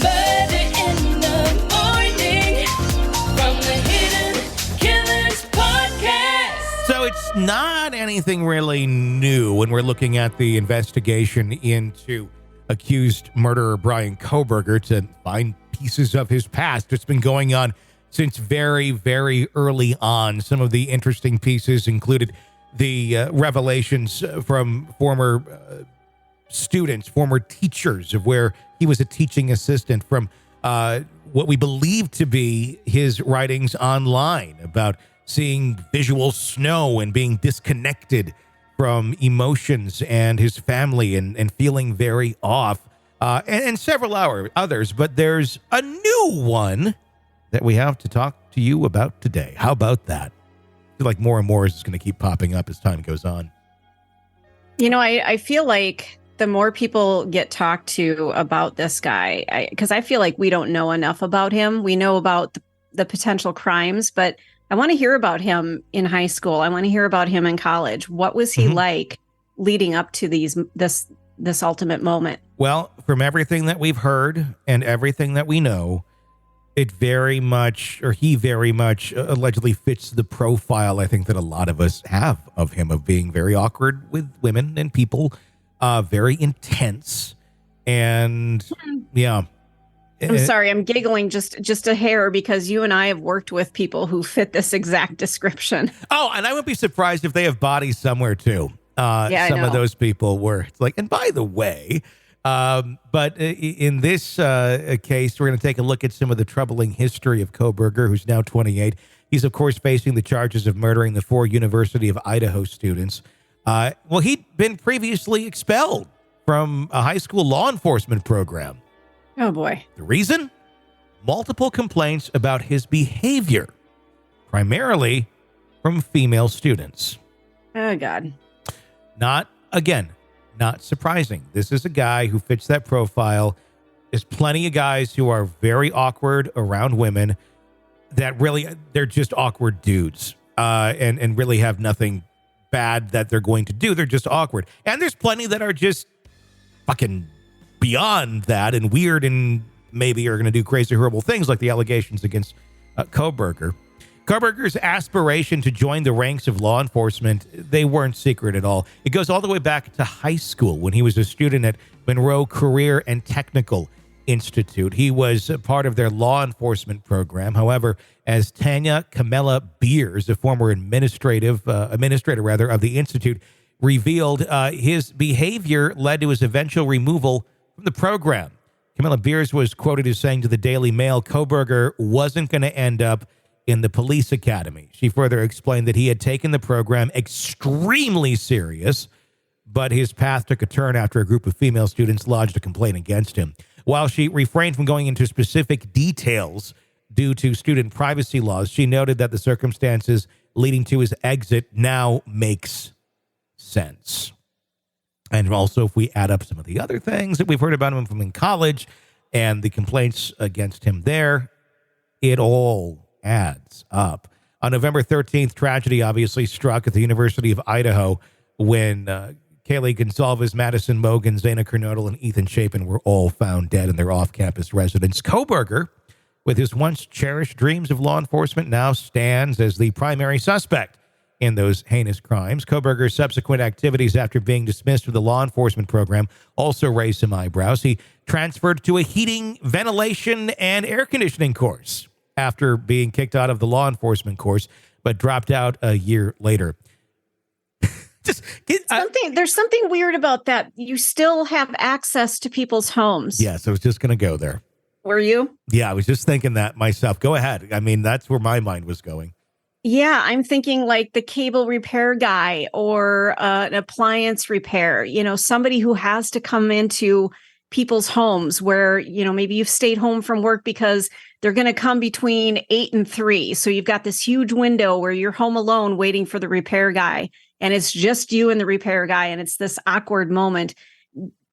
Murder in the morning from the Hidden Killers podcast. So it's not anything really new when we're looking at the investigation into accused murderer Bryan Kohberger to find pieces of his past. It's been going on since very, very early on. Some of the interesting pieces included the revelations from former students, former teachers of where he was a teaching assistant, from what we believe to be his writings online about seeing visual snow and being disconnected from emotions and his family and feeling very off, and several others. But there's a new one that we have to talk to you about today. How about that? I feel like more and more is going to keep popping up as time goes on. You know, I feel like the more people get talked to about this guy, because I feel like we don't know enough about him. We know about the potential crimes, but I want to hear about him in high school. I want to hear about him in college. What was he like leading up to this ultimate moment? Well, from everything that we've heard and everything that we know, he very much allegedly fits the profile, I think, that a lot of us have of him, of being very awkward with women and people, very intense. And yeah. I'm sorry, I'm giggling just a hair because you and I have worked with people who fit this exact description. Oh, and I wouldn't be surprised if they have bodies somewhere too. Some of those people were, it's like, and by the way, but in this case, we're going to take a look at some of the troubling history of Kohberger, who's now 28. He's, of course, facing the charges of murdering the 4 University of Idaho students. Well, he'd been previously expelled from a high school law enforcement program. Oh, boy. The reason? Multiple complaints about his behavior, primarily from female students. Oh, God. Not surprising. This is a guy who fits that profile. There's plenty of guys who are very awkward around women that really, they're just awkward dudes and really have nothing bad that they're going to do. They're just awkward. And there's plenty that are just fucking beyond that and weird and maybe are going to do crazy, horrible things like the allegations against Kohberger. Kohberger's aspiration to join the ranks of law enforcement, they weren't secret at all. It goes all the way back to high school when he was a student at Monroe Career and Technical Institute. He was a part of their law enforcement program. However, as Tanya Carmella-Beers, a former administrator of the institute, revealed, his behavior led to his eventual removal from the program. Carmella-Beers was quoted as saying to the Daily Mail, Kohberger wasn't going to end up in the police academy. She further explained that he had taken the program extremely serious, but his path took a turn after a group of female students lodged a complaint against him. While she refrained from going into specific details due to student privacy laws, she noted that the circumstances leading to his exit now makes sense. And also, if we add up some of the other things that we've heard about him from in college and the complaints against him there, it all adds up. On November 13th, tragedy obviously struck at the University of Idaho when Kaylee Gonsalves, Madison Mogan, Zana Kernodle, and Ethan Chapin were all found dead in their off-campus residence. Kohberger, with his once cherished dreams of law enforcement, now stands as the primary suspect in those heinous crimes. Kohberger's subsequent activities after being dismissed from the law enforcement program also raised some eyebrows. He transferred to a heating, ventilation, and air conditioning course after being kicked out of the law enforcement course, but dropped out a year later. There's something weird about that. You still have access to people's homes. Yes, I was just going to go there. Were you? Yeah, I was just thinking that myself. Go ahead. I mean, that's where my mind was going. Yeah, I'm thinking like the cable repair guy or an appliance repair, somebody who has to come into people's homes where, maybe you've stayed home from work because they're going to come between 8 and 3. So you've got this huge window where you're home alone waiting for the repair guy. And it's just you and the repair guy. And it's this awkward moment.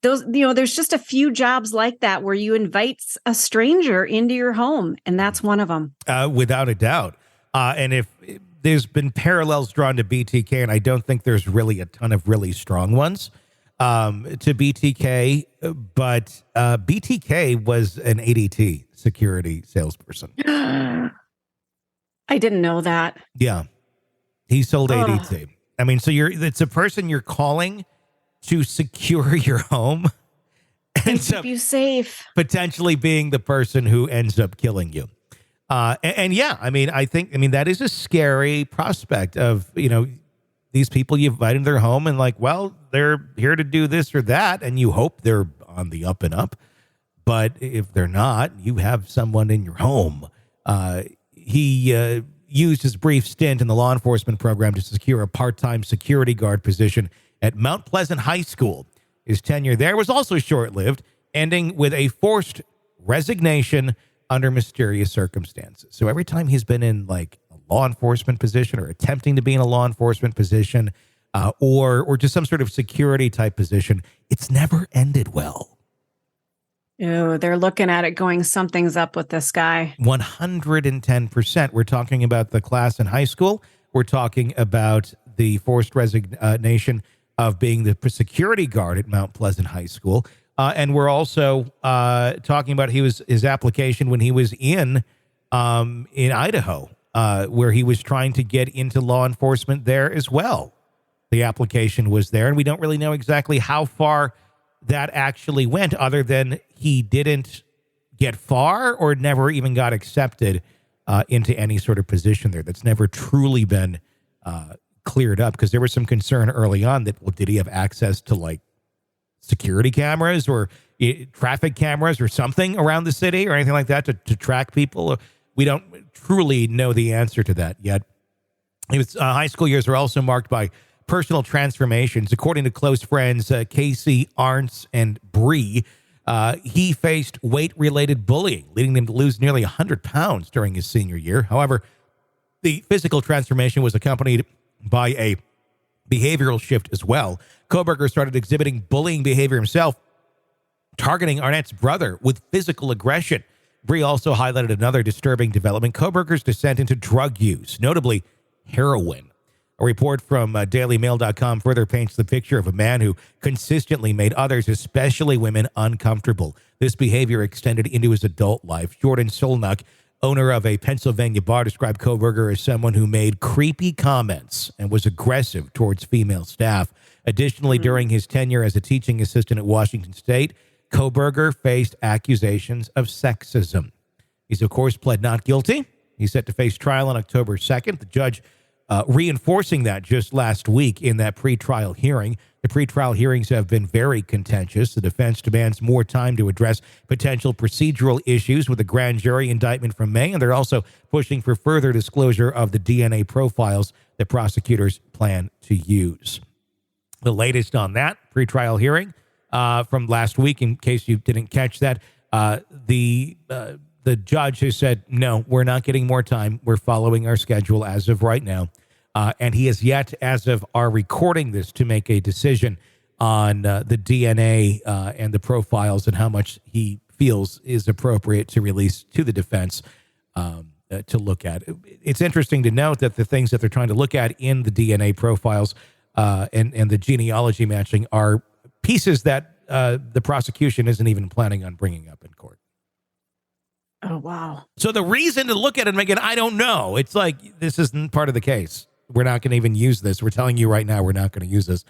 There's just a few jobs like that where you invite a stranger into your home. And that's one of them. Without a doubt. And if there's been parallels drawn to BTK, and I don't think there's really a ton of really strong ones. to BTK, but BTK was an ADT security salesperson. I didn't know that. Yeah, he sold ADT. I mean, so it's a person you're calling to secure your home and Keep you safe. potentially being the person who ends up killing you. And yeah, I mean, that is a scary prospect of, these people you invite into their home and like, well, they're here to do this or that. And you hope they're on the up and up. But if they're not, you have someone in your home. He used his brief stint in the law enforcement program to secure a part-time security guard position at Mount Pleasant High School. His tenure there was also short-lived, ending with a forced resignation under mysterious circumstances. So every time he's been in like a law enforcement position or attempting to be in a law enforcement position or just some sort of security type position, it's never ended well. Ew, they're looking at it going, something's up with this guy. 110%. We're talking about the class in high school. We're talking about the forced resignation of being the security guard at Mount Pleasant High School. And we're also talking about his application when he was in Idaho, where he was trying to get into law enforcement there as well. The application was there, and we don't really know exactly how far that actually went, other than he didn't get far or never even got accepted into any sort of position there. That's never truly been cleared up, because there was some concern early on that, well, did he have access to like security cameras or traffic cameras or something around the city or anything like that to track people? We don't truly know the answer to that yet. His high school years are also marked by personal transformations. According to close friends Casey, Arntz, and Bree, he faced weight-related bullying, leading him to lose nearly 100 pounds during his senior year. However, the physical transformation was accompanied by a behavioral shift as well. Kohberger started exhibiting bullying behavior himself, targeting Arnett's brother with physical aggression. Bree also highlighted another disturbing development: Kohberger's descent into drug use, notably heroin. A report from DailyMail.com further paints the picture of a man who consistently made others, especially women, uncomfortable. This behavior extended into his adult life. Jordan Solnuck, owner of a Pennsylvania bar, described Kohberger as someone who made creepy comments and was aggressive towards female staff. Additionally, during his tenure as a teaching assistant at Washington State, Kohberger faced accusations of sexism. He's, of course, pled not guilty. He's set to face trial on October 2nd. The judge reinforcing that just last week in that pretrial hearing. The pretrial hearings have been very contentious. The defense demands more time to address potential procedural issues with the grand jury indictment from May, and they're also pushing for further disclosure of the DNA profiles that prosecutors plan to use. The latest on that pretrial hearing from last week, in case you didn't catch that, the judge has said, no, we're not getting more time. We're following our schedule as of right now. And he has yet, as of our recording this, to make a decision on the DNA and the profiles and how much he feels is appropriate to release to the defense to look at. It's interesting to note that the things that they're trying to look at in the DNA profiles and the genealogy matching are pieces that the prosecution isn't even planning on bringing up in court. Oh, wow. So the reason to look at it, Megan, I don't know. It's like, this isn't part of the case. We're not going to even use this. We're telling you right now, we're not going to use this.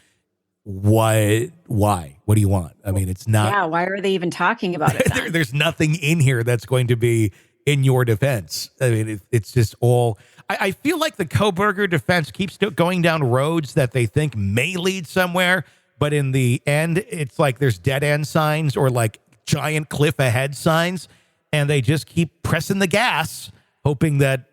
Why? What do you want? I mean, it's not. Yeah, why are they even talking about it? There's nothing in here that's going to be in your defense. I mean, it's just all. I feel like the Kohberger defense keeps going down roads that they think may lead somewhere, but in the end, it's like there's dead end signs or like giant cliff ahead signs. And they just keep pressing the gas, hoping that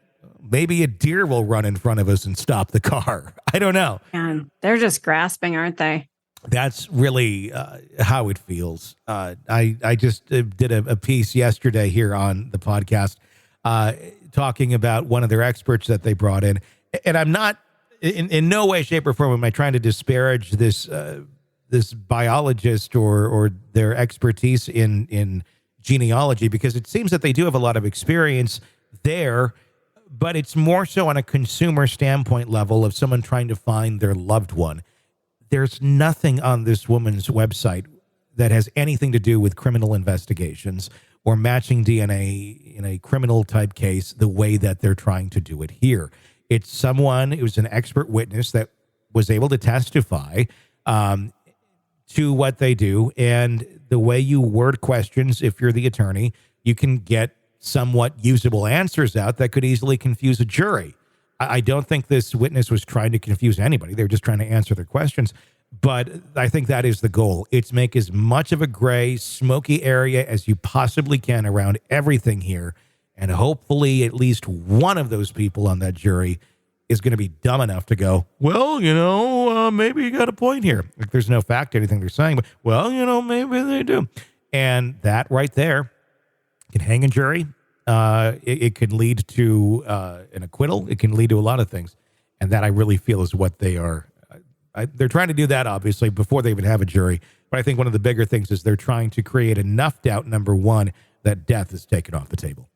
maybe a deer will run in front of us and stop the car. I don't know. Man, they're just grasping, aren't they? That's really how it feels. I just did a piece yesterday here on the podcast talking about one of their experts that they brought in. And I'm not, in no way, shape, or form am I trying to disparage this biologist or their expertise in genealogy, because it seems that they do have a lot of experience there, but it's more so on a consumer standpoint level of someone trying to find their loved one. there's nothing on this woman's website that has anything to do with criminal investigations or matching DNA in a criminal type case the way that they're trying to do it here. It's someone who's an expert witness that was able to testify to what they do. And the way you word questions, if you're the attorney, you can get somewhat usable answers out that could easily confuse a jury. I don't think this witness was trying to confuse anybody. They were just trying to answer their questions. But I think that is the goal. It's make as much of a gray, smoky area as you possibly can around everything here. And hopefully at least one of those people on that jury is going to be dumb enough to go, well, maybe you got a point here. Like, there's no fact to anything they're saying, but, well, maybe they do. And that right there can hang a jury. It can lead to an acquittal. It can lead to a lot of things. And that I really feel is what they are. They're trying to do that, obviously, before they even have a jury. But I think one of the bigger things is they're trying to create enough doubt, number one, that death is taken off the table.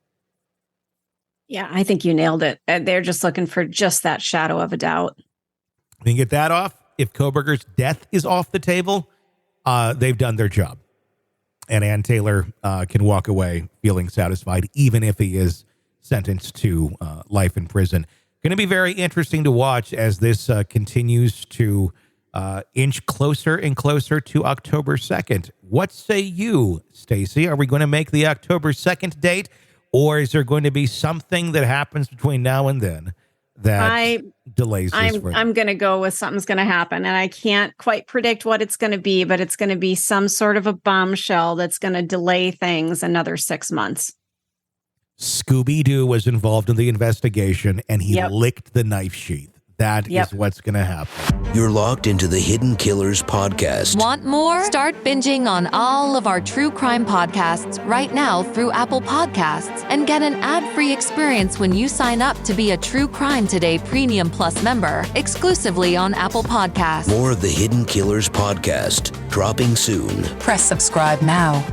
Yeah, I think you nailed it. They're just looking for just that shadow of a doubt. We can get that off. If Kohberger's death is off the table, they've done their job. And Ann Taylor can walk away feeling satisfied, even if he is sentenced to life in prison. Going to be very interesting to watch as this continues to inch closer and closer to October 2nd. What say you, Stacey? Are we going to make the October 2nd date? Or is there going to be something that happens between now and then that delays this? I'm going to go with something's going to happen. And I can't quite predict what it's going to be, but it's going to be some sort of a bombshell that's going to delay things another 6 months. Scooby-Doo was involved in the investigation, and he licked the knife sheath. That is what's going to happen. You're locked into the Hidden Killers podcast. Want more? Start binging on all of our true crime podcasts right now through Apple Podcasts and get an ad-free experience when you sign up to be a True Crime Today Premium Plus member exclusively on Apple Podcasts. More of the Hidden Killers podcast dropping soon. Press subscribe now.